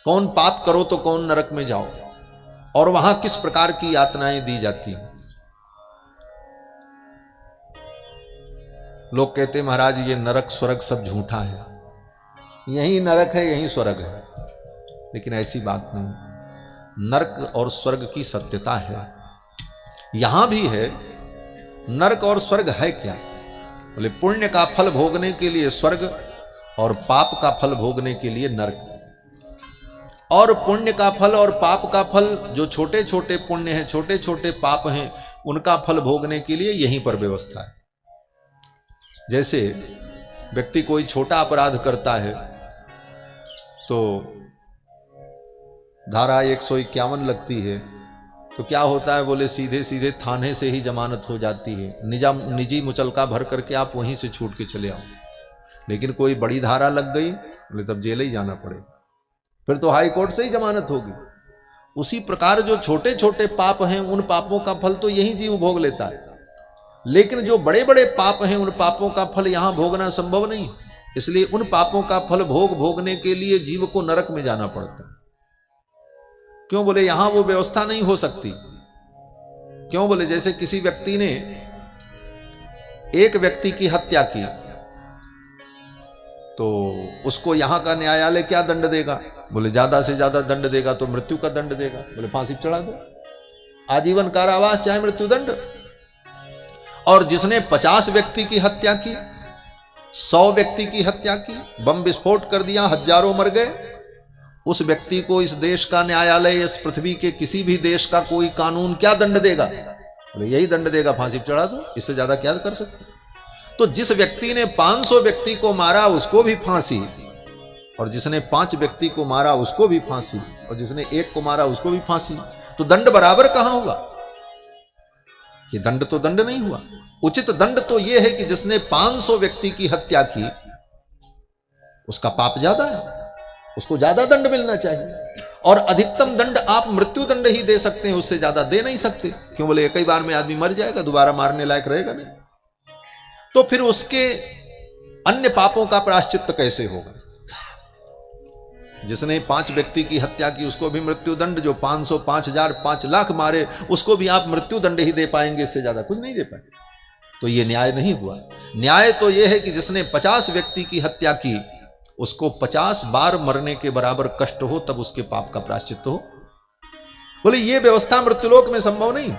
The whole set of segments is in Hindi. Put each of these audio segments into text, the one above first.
कौन पाप करो तो कौन नरक में जाओ, और वहां किस प्रकार की यातनाएं दी जाती हैं। लोग कहते महाराज ये नरक स्वर्ग सब झूठा है, यही नरक है यही स्वर्ग है, लेकिन ऐसी बात नहीं। नरक और स्वर्ग की सत्यता है, यहां भी है। नरक और स्वर्ग है क्या? बोले पुण्य का फल भोगने के लिए स्वर्ग और पाप का फल भोगने के लिए नरक। और पुण्य का फल और पाप का फल, जो छोटे छोटे पुण्य हैं छोटे छोटे पाप हैं, उनका फल भोगने के लिए यहीं पर व्यवस्था है। जैसे व्यक्ति कोई छोटा अपराध करता है तो धारा 151 लगती है, तो क्या होता है? बोले सीधे सीधे थाने से ही जमानत हो जाती है, निजी मुचलका भर करके आप वहीं से छूट के चले आओ। लेकिन कोई बड़ी धारा लग गई, बोले तब जेल ही जाना पड़े, फिर तो हाई कोर्ट से ही जमानत होगी। उसी प्रकार जो छोटे छोटे पाप हैं उन पापों का फल तो यही जीव भोग लेता है, लेकिन जो बड़े बड़े पाप हैं उन पापों का फल यहां भोगना संभव नहीं। इसलिए उन पापों का फल भोगने के लिए जीव को नरक में जाना पड़ता है। क्यों? बोले यहां वो व्यवस्था नहीं हो सकती। क्यों? बोले जैसे किसी व्यक्ति ने एक व्यक्ति की हत्या की तो उसको यहां का न्यायालय क्या दंड देगा? बोले ज्यादा से ज्यादा दंड देगा तो मृत्यु का दंड देगा। बोले फांसी चढ़ा दो, आजीवन कारावास चाहे मृत्यु दंड। और जिसने 50 व्यक्ति की हत्या की, 100 व्यक्ति की हत्या की, बम विस्फोट कर दिया, हजारों मर गए, उस व्यक्ति को इस देश का न्यायालय, इस पृथ्वी के किसी भी देश का कोई कानून क्या दंड देगा? बोले यही दंड देगा, फांसी चढ़ा दो, इससे ज्यादा क्या कर सकते। तो जिस व्यक्ति ने 500 व्यक्ति को मारा उसको भी फांसी, और जिसने 5 व्यक्ति को मारा उसको भी फांसी, और जिसने 1 को मारा उसको भी फांसी। तो दंड बराबर कहां हुआ? ये दंड तो दंड नहीं हुआ। उचित दंड तो यह है कि जिसने 500 व्यक्ति की हत्या की उसका पाप ज्यादा है, उसको ज्यादा दंड मिलना चाहिए। और अधिकतम दंड आप मृत्यु दंड ही दे सकते हैं, उससे ज्यादा दे नहीं सकते। क्यों? बोले कई बार में आदमी मर जाएगा, दोबारा मारने लायक रहेगा नहीं। तो फिर उसके अन्य पापों का प्रायश्चित्त कैसे होगा? जिसने 5 व्यक्ति की हत्या की उसको भी मृत्यु दंड, जो 500, 5000, 5 लाख मारे उसको भी आप मृत्यु दंड ही दे पाएंगे, इससे ज्यादा कुछ नहीं दे पाएंगे। तो ये न्याय नहीं हुआ। न्याय तो यह है कि जिसने 50 व्यक्ति की हत्या की उसको 50 बार मरने के बराबर कष्ट हो, तब उसके पाप का प्रायश्चित्त हो। बोले ये व्यवस्था मृत्युलोक में संभव नहीं,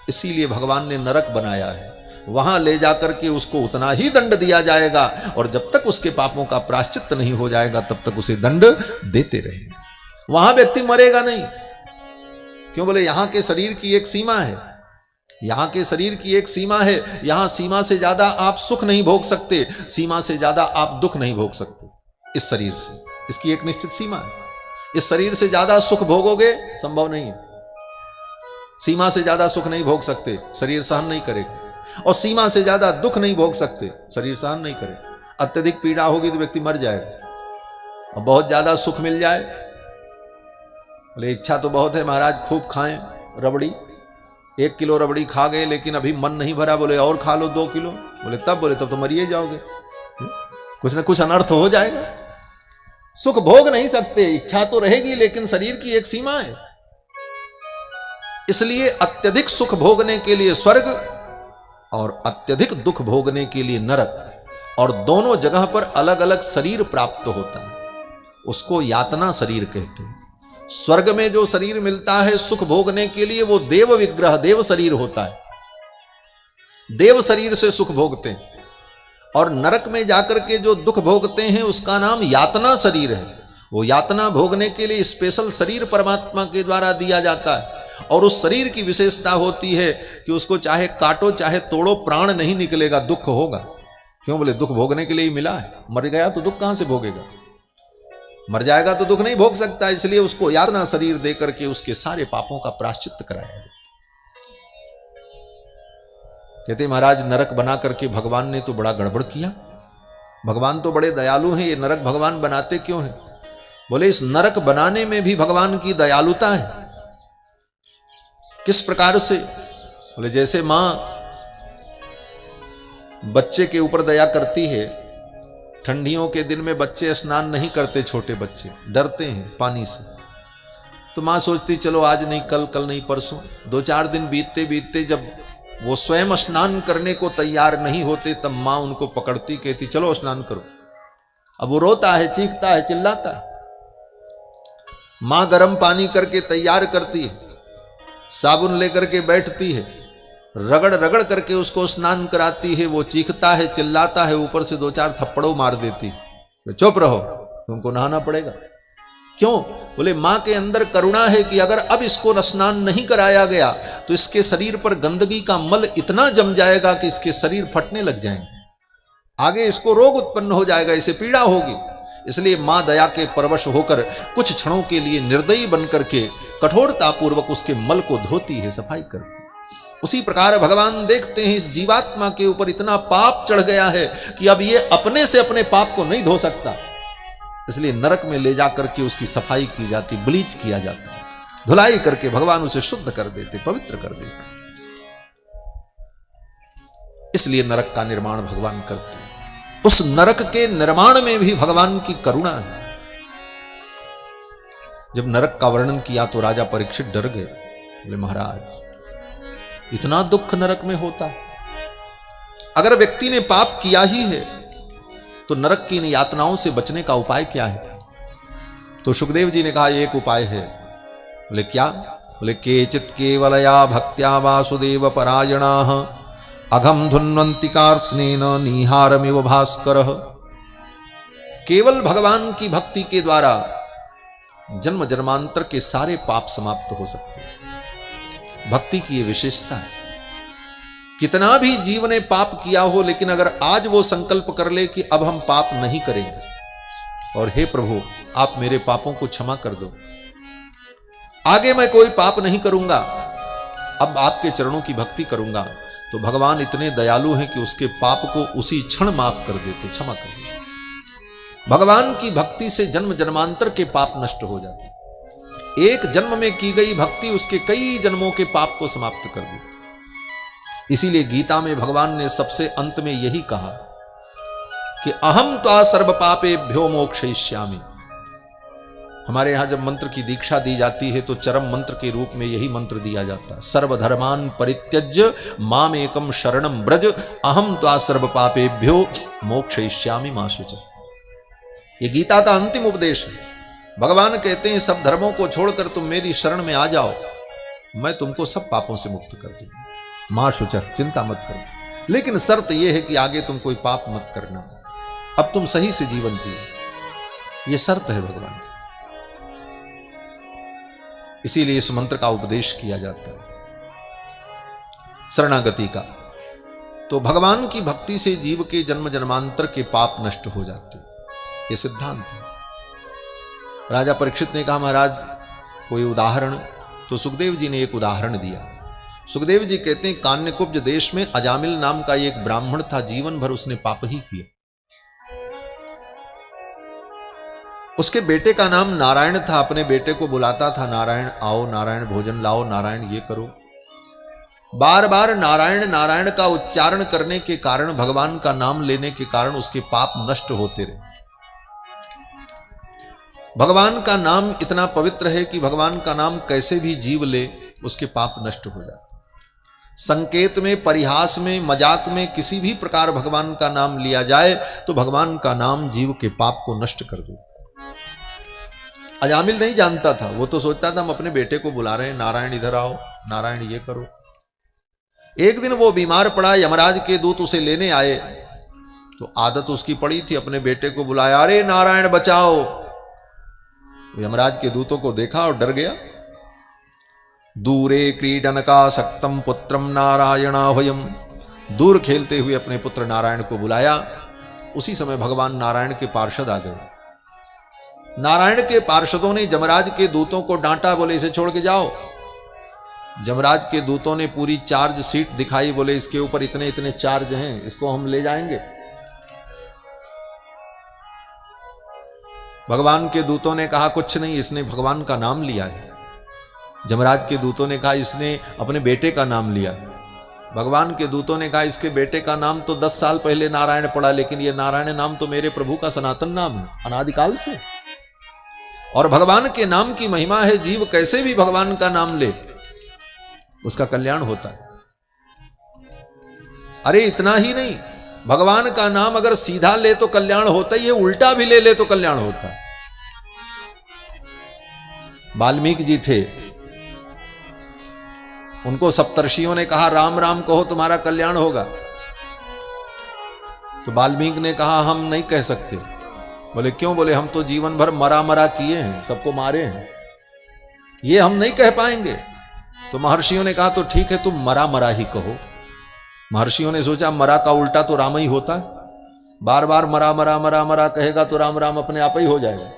इसीलिए भगवान ने नरक बनाया है। वहां ले जाकर के उसको उतना ही दंड दिया जाएगा, और जब तक उसके पापों का प्रायश्चित्त नहीं हो जाएगा तब तक उसे दंड देते रहेंगे। वहां व्यक्ति मरेगा नहीं। क्यों? बोले यहां के शरीर की एक सीमा है, यहां के शरीर की एक सीमा है। यहां सीमा से ज्यादा आप सुख नहीं भोग सकते, सीमा से ज्यादा आप दुख नहीं भोग सकते। इस शरीर से इसकी एक निश्चित सीमा है। इस शरीर से ज्यादा सुख भोगोगे संभव नहीं है। सीमा से ज्यादा सुख नहीं भोग सकते, शरीर सहन नहीं करेगा। और सीमा से ज्यादा दुख नहीं भोग सकते, शरीर सहन नहीं करेगा। अत्यधिक पीड़ा होगी तो व्यक्ति मर जाएगा। और बहुत ज्यादा सुख मिल जाए, बोले इच्छा तो बहुत है महाराज खूब खाएं रबड़ी, 1 किलो रबड़ी खा गए लेकिन अभी मन नहीं भरा, बोले और खा लो 2 किलो। बोले तब तो मरिए जाओगे, कुछ ना कुछ अनर्थ हो जाएगा। सुख भोग नहीं सकते, इच्छा तो रहेगी लेकिन शरीर की एक सीमा है। इसलिए अत्यधिक सुख भोगने के लिए स्वर्ग और अत्यधिक दुख भोगने के लिए नरक, और दोनों जगह पर अलग अलग शरीर प्राप्त होता है, उसको यातना शरीर कहते हैं। स्वर्ग में जो शरीर मिलता है सुख भोगने के लिए वो देव विग्रह, देव शरीर होता है, देव शरीर से सुख भोगते हैं। और नरक में जाकर के जो दुख भोगते हैं उसका नाम यातना शरीर है। वो यातना भोगने के लिए स्पेशल शरीर परमात्मा के द्वारा दिया जाता है, और उस शरीर की विशेषता होती है कि उसको चाहे काटो चाहे तोड़ो प्राण नहीं निकलेगा, दुख होगा। क्यों? बोले दुख भोगने के लिए ही मिला है, मर गया तो दुख कहां से भोगेगा? मर जाएगा तो दुख नहीं भोग सकता। इसलिए उसको यातना शरीर देकर के उसके सारे पापों का प्रायश्चित्त कराया जाए। कहते महाराज नरक बना करके भगवान ने तो बड़ा गड़बड़ किया। भगवान तो बड़े दयालु हैं, ये नरक भगवान बनाते क्यों हैं? बोले इस नरक बनाने में भी भगवान की दयालुता है। किस प्रकार से? बोले जैसे मां बच्चे के ऊपर दया करती है ठंडियों के दिन में बच्चे स्नान नहीं करते, छोटे बच्चे डरते हैं पानी से। तो माँ सोचती चलो आज नहीं कल, कल नहीं परसों। 2-4 दिन बीतते बीतते जब वो स्वयं स्नान करने को तैयार नहीं होते तब माँ उनको पकड़ती, कहती चलो स्नान करो। अब वो रोता है, चीखता है, चिल्लाता है। माँ गर्म पानी करके तैयार करती है, साबुन लेकर के बैठती है, रगड़ रगड़ करके उसको स्नान कराती है। वो चीखता है, चिल्लाता है, ऊपर से 2-4 थप्पड़ों मार देती। चुप रहो, तुमको नहाना पड़ेगा। क्यों? बोले मां के अंदर करुणा है कि अगर अब इसको स्नान नहीं कराया गया तो इसके शरीर पर गंदगी का मल इतना जम जाएगा कि इसके शरीर फटने लग जाएंगे, आगे इसको रोग उत्पन्न हो जाएगा, इसे पीड़ा होगी। इसलिए मां दया के परवश होकर कुछ क्षणों के लिए निर्दयी बनकर के कठोरता पूर्वक उसके मल को धोती है, सफाई करती है। उसी प्रकार भगवान देखते हैं इस जीवात्मा के ऊपर इतना पाप चढ़ गया है कि अब ये अपने से अपने पाप को नहीं धो सकता, इसलिए नरक में ले जाकर के उसकी सफाई की जाती, ब्लीच किया जाता है, धुलाई करके भगवान उसे शुद्ध कर देते, पवित्र कर देते। इसलिए नरक का निर्माण भगवान करते हैं। उस नरक के निर्माण में भी भगवान की करुणा है। जब नरक का वर्णन किया तो राजा परीक्षित डर गए। बोले महाराज इतना दुख नरक में होता है? अगर व्यक्ति ने पाप किया ही है तो नरक की इन यातनाओं से बचने का उपाय क्या है? तो सुखदेव जी ने कहा एक उपाय है। बोले क्या? बोले केचित केवलया भक्त्या वासुदेव परायणाः अघम धुन्वन्ति कार्ष्णेन निहारमिव भास्करः। केवल भगवान की भक्ति के द्वारा जन्म जन्मांतर के सारे पाप समाप्त हो सकते हैं। भक्ति की ये विशेषता है। कितना भी जीव ने पाप किया हो, लेकिन अगर आज वो संकल्प कर ले कि अब हम पाप नहीं करेंगे और हे प्रभु आप मेरे पापों को क्षमा कर दो, आगे मैं कोई पाप नहीं करूंगा, अब आपके चरणों की भक्ति करूंगा, तो भगवान इतने दयालु हैं कि उसके पाप को उसी क्षण माफ कर देते, क्षमा कर देते। भगवान की भक्ति से जन्म जन्मांतर के पाप नष्ट हो जाते। एक जन्म में की गई भक्ति उसके कई जन्मों के पाप को समाप्त कर देती। इसीलिए गीता में भगवान ने सबसे अंत में यही कहा कि अहम त्वा सर्व पापेभ्यो मोक्षयिष्यामि। हमारे यहां जब मंत्र की दीक्षा दी जाती है तो चरम मंत्र के रूप में यही मंत्र दिया जाता है, सर्वधर्मान परित्यज्य माम एकम शरणम ब्रज अहम त्वा सर्व पापेभ्यो मोक्षयिष्यामि मा शुचः। ये गीता का अंतिम उपदेश है। भगवान कहते हैं सब धर्मों को छोड़कर तुम मेरी शरण में आ जाओ, मैं तुमको सब पापों से मुक्त कर दूंगा। मां शुचः, चिंता मत करो, लेकिन शर्त यह है कि आगे तुम कोई पाप मत करना, अब तुम सही से जीवन जियो। यह शर्त है भगवान की। इसीलिए इस मंत्र का उपदेश किया जाता है शरणागति का। तो भगवान की भक्ति से जीव के जन्म जन्मांतर के पाप नष्ट हो जाते, ये सिद्धांत है। राजा परीक्षित ने कहा महाराज कोई उदाहरण? तो सुखदेव जी ने एक उदाहरण दिया। सुखदेव जी कहते हैं कान्यकुब्ज देश में अजामिल नाम का एक ब्राह्मण था, जीवन भर उसने पाप ही किया। उसके बेटे का नाम नारायण था, अपने बेटे को बुलाता था नारायण आओ, नारायण भोजन लाओ, नारायण ये करो। बार बार नारायण नारायण का उच्चारण करने के कारण, भगवान का नाम लेने के कारण उसके पाप नष्ट होते रहे। भगवान का नाम इतना पवित्र है कि भगवान का नाम कैसे भी जीव ले उसके पाप नष्ट हो जाते। संकेत में, परिहास में, मजाक में किसी भी प्रकार भगवान का नाम लिया जाए तो भगवान का नाम जीव के पाप को नष्ट कर दे। अजामिल नहीं जानता था, वो तो सोचता था हम अपने बेटे को बुला रहे हैं, नारायण इधर आओ, नारायण ये करो। एक दिन वो बीमार पड़ा, यमराज के दूत उसे लेने आए, तो आदत उसकी पड़ी थी, अपने बेटे को बुलाया, अरे नारायण बचाओ। यमराज के दूतों को देखा और डर गया। दूरे क्रीडन का सक्तम पुत्रम नारायणाह्वयम्। दूर खेलते हुए अपने पुत्र नारायण को बुलाया। उसी समय भगवान नारायण के पार्षद आ गए। नारायण के पार्षदों ने जमराज के दूतों को डांटा, बोले इसे छोड़ के जाओ। जमराज के दूतों ने पूरी चार्ज सीट दिखाई, बोले इसके ऊपर इतने इतने चार्ज हैं, इसको हम ले जाएंगे। भगवान के दूतों ने कहा कुछ नहीं, इसने भगवान का नाम लिया है। जमराज के दूतों ने कहा इसने अपने बेटे का नाम लिया है। भगवान के दूतों ने कहा इसके बेटे का नाम तो 10 साल पहले नारायण पड़ा, लेकिन ये नारायण नाम तो मेरे प्रभु का सनातन नाम है अनादिकाल से, और भगवान के नाम की महिमा है, जीव कैसे भी भगवान का नाम ले उसका कल्याण होता है। अरे इतना ही नहीं, भगवान का नाम अगर सीधा ले तो कल्याण होता ही है, उल्टा भी ले तो कल्याण होता है। वाल्मीकि जी थे, उनको सप्तर्षियों ने कहा राम राम कहो तुम्हारा कल्याण होगा, तो वाल्मीकि ने कहा हम नहीं कह सकते। बोले क्यों? बोले हम तो जीवन भर मरा मरा किए हैं, सबको मारे हैं, ये हम नहीं कह पाएंगे। तो महर्षियों ने कहा तो ठीक है तुम मरा मरा ही कहो। महर्षियों ने सोचा मरा का उल्टा तो राम ही होता है, बार बार मरा मरा मरा मरा कहेगा तो राम राम अपने आप ही हो जाएगा।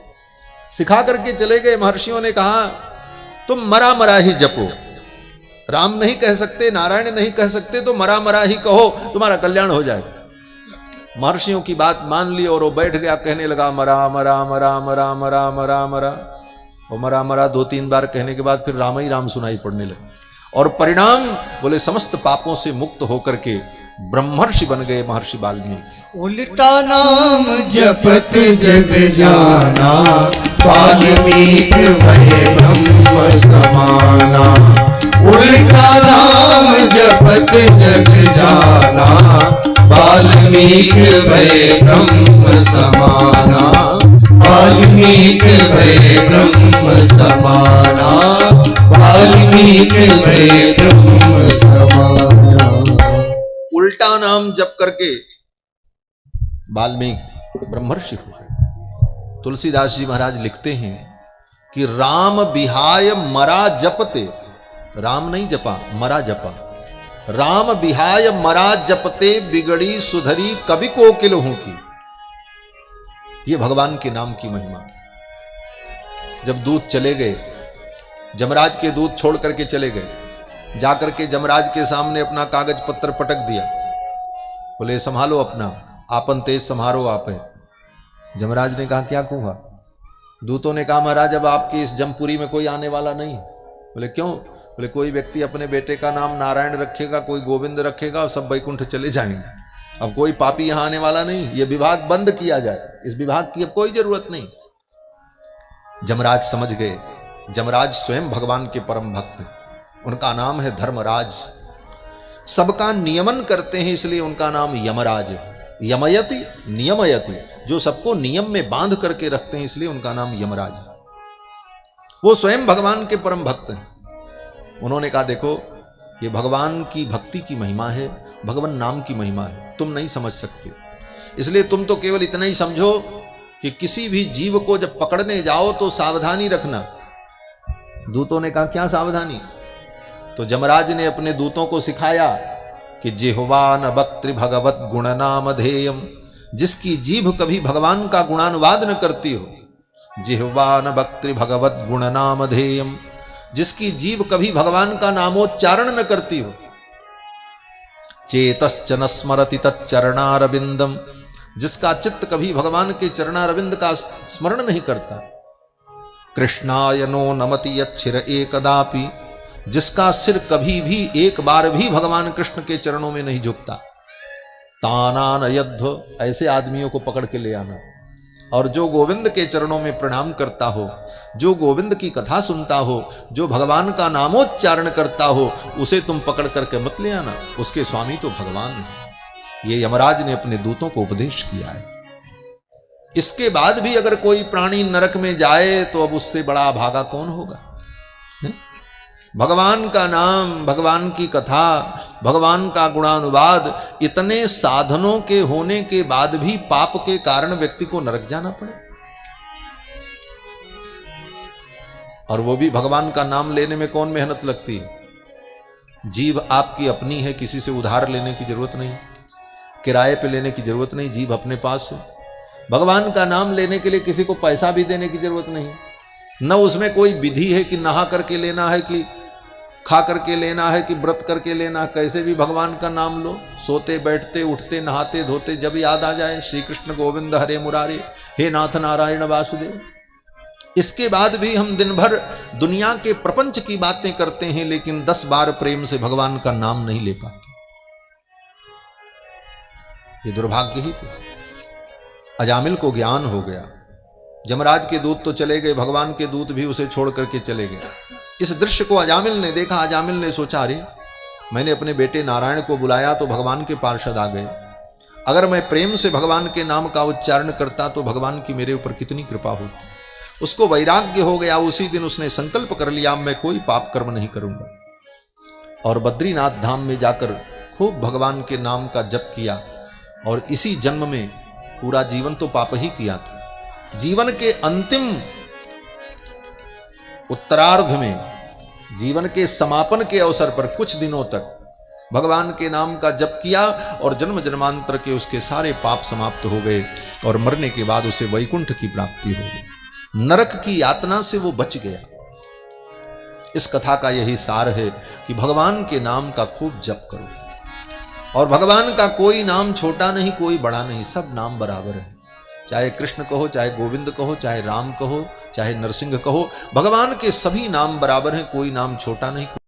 सिखा करके चले गए। महर्षियों ने कहा तुम मरा मरा ही जपो, राम नहीं कह सकते, नारायण नहीं कह सकते, तो मरा मरा ही कहो तुम्हारा कल्याण हो जाएगा। महर्षियों की बात मान ली और वो बैठ गया, कहने लगा मरा मरा मरा मरा मरा मरा मरा, और मरा मरा 2-3 बार कहने के बाद फिर राम ही राम सुनाई पड़ने लगे, और परिणाम बोले समस्त पापों से मुक्त होकर के ब्रह्मर्षि बन गए महर्षि वाल्मीकि। उल्टा नाम जपत जग जाना, वाल्मीकि भय ब्रह्म समाना। उल्टा नाम जपत जग जाना, वाल्मीकि भय ब्रह्म समाना। वाल्मीकि भय ब्रह्म समाना, वाल्मीकि भय ब्रह्म समाना। उल्टा नाम जप करके वाल्मीकि ब्रह्मर्षि हो गए। तुलसीदास जी महाराज लिखते हैं कि राम बिहाय मरा जपते, राम नहीं जपा मरा जपा, राम बिहाय मरा जपते बिगड़ी सुधरी कवि को किलहू की। ये भगवान के नाम की महिमा। जब दूत चले गए, जमराज के दूत छोड़ करके चले गए, जाकर के जमराज के सामने अपना कागज पत्र पटक दिया, बोले संभालो अपना, आपन तेज संभारो आप है। जमराज ने कहा क्या कहूँगा? दूतों ने कहा महाराज अब आपकी इस जमपुरी में कोई आने वाला नहीं। बोले क्यों? बोले कोई व्यक्ति अपने बेटे का नाम नारायण रखेगा, कोई गोविंद रखेगा, और सब वैकुंठ चले जाएंगे। अब कोई पापी यहां आने वाला नहीं, ये विभाग बंद किया जाए, इस विभाग की अब कोई जरूरत नहीं। जमराज समझ गए, जमराज स्वयं भगवान के परम भक्त हैं, उनका नाम है धर्मराज, सबका नियमन करते हैं, इसलिए उनका नाम यमराज है। यमयति नियमयति, जो सबको नियम में बांध करके रखते हैं, इसलिए उनका नाम यमराज है। वो स्वयं भगवान के परम भक्त हैं। उन्होंने कहा देखो ये भगवान की भक्ति की महिमा है, भगवान नाम की महिमा है, तुम नहीं समझ सकते, इसलिए तुम तो केवल इतना ही समझो कि किसी भी जीव को जब पकड़ने जाओ तो सावधानी रखना। दूतों ने कहा क्या सावधानी? तो जमराज ने अपने दूतों को सिखाया कि जिह्वा न वक्तृ भगवत गुणनाम धेयम, जिसकी जीभ कभी भगवान का गुणानुवाद न करती हो, जिह्वा न वक्तृ भगवत गुणनाम धेयम, जिसकी जीभ कभी भगवान का नामोच्चारण न करती हो, चेतश्च न स्मरति तच्चरणारविंदम, जिसका चित्त कभी भगवान के चरणारविंद का स्मरण नहीं करता, कृष्णाय नो नमति यच्छिर एकदापि, जिसका सिर कभी भी एक बार भी भगवान कृष्ण के चरणों में नहीं झुकता, तानान यद्ध, ऐसे आदमियों को पकड़ के ले आना। और जो गोविंद के चरणों में प्रणाम करता हो, जो गोविंद की कथा सुनता हो, जो भगवान का नामोच्चारण करता हो, उसे तुम पकड़ करके मत ले आना, उसके स्वामी तो भगवान है। ये यमराज ने अपने दूतों को उपदेश किया है। इसके बाद भी अगर कोई प्राणी नरक में जाए तो अब उससे बड़ा अभागा कौन होगा? भगवान का नाम, भगवान की कथा, भगवान का गुणानुवाद, इतने साधनों के होने के बाद भी पाप के कारण व्यक्ति को नरक जाना पड़े, और वो भी भगवान का नाम लेने में कौन मेहनत लगती है? जीभ आपकी अपनी है, किसी से उधार लेने की जरूरत नहीं, किराए पे लेने की जरूरत नहीं, जीभ अपने पास है। भगवान का नाम लेने के लिए किसी को पैसा भी देने की जरूरत नहीं, न उसमें कोई विधि है कि नहा करके लेना है, कि खा करके लेना है, कि व्रत करके लेना, कैसे भी भगवान का नाम लो, सोते बैठते उठते नहाते धोते जब याद आ जाए श्री कृष्ण गोविंद हरे मुरारे, हे नाथ नारायण वासुदेव। इसके बाद भी हम दिन भर दुनिया के प्रपंच की बातें करते हैं, लेकिन 10 बार प्रेम से भगवान का नाम नहीं ले पाते। ये दुर्भाग्य ही तो। अजामिल को ज्ञान हो गया, जमराज के दूत तो चले गए, भगवान के दूत भी उसे छोड़ करके चले गए। इस दृश्य को अजामिल ने देखा। अजामिल ने सोचा, अरे मैंने अपने बेटे नारायण को बुलाया तो भगवान के पार्षद आ गए, अगर मैं प्रेम से भगवान के नाम का उच्चारण करता तो भगवान की मेरे ऊपर कितनी कृपा होती। उसको वैराग्य हो गया। उसी दिन उसने संकल्प कर लिया, मैं कोई पाप कर्म नहीं करूंगा, और बद्रीनाथ धाम में जाकर खूब भगवान के नाम का जप किया। और इसी जन्म में, पूरा जीवन तो पाप ही किया था, जीवन के अंतिम उत्तरार्ध में, जीवन के समापन के अवसर पर कुछ दिनों तक भगवान के नाम का जप किया और जन्म जन्मांतर के उसके सारे पाप समाप्त हो गए और मरने के बाद उसे वैकुंठ की प्राप्ति हो गई। नरक की यातना से वो बच गया। इस कथा का यही सार है कि भगवान के नाम का खूब जप करो, और भगवान का कोई नाम छोटा नहीं, कोई बड़ा नहीं, सब नाम बराबर है। चाहे कृष्ण कहो, चाहे गोविंद कहो, चाहे राम कहो, चाहे नरसिंह कहो, भगवान के सभी नाम बराबर हैं, कोई नाम छोटा नहीं।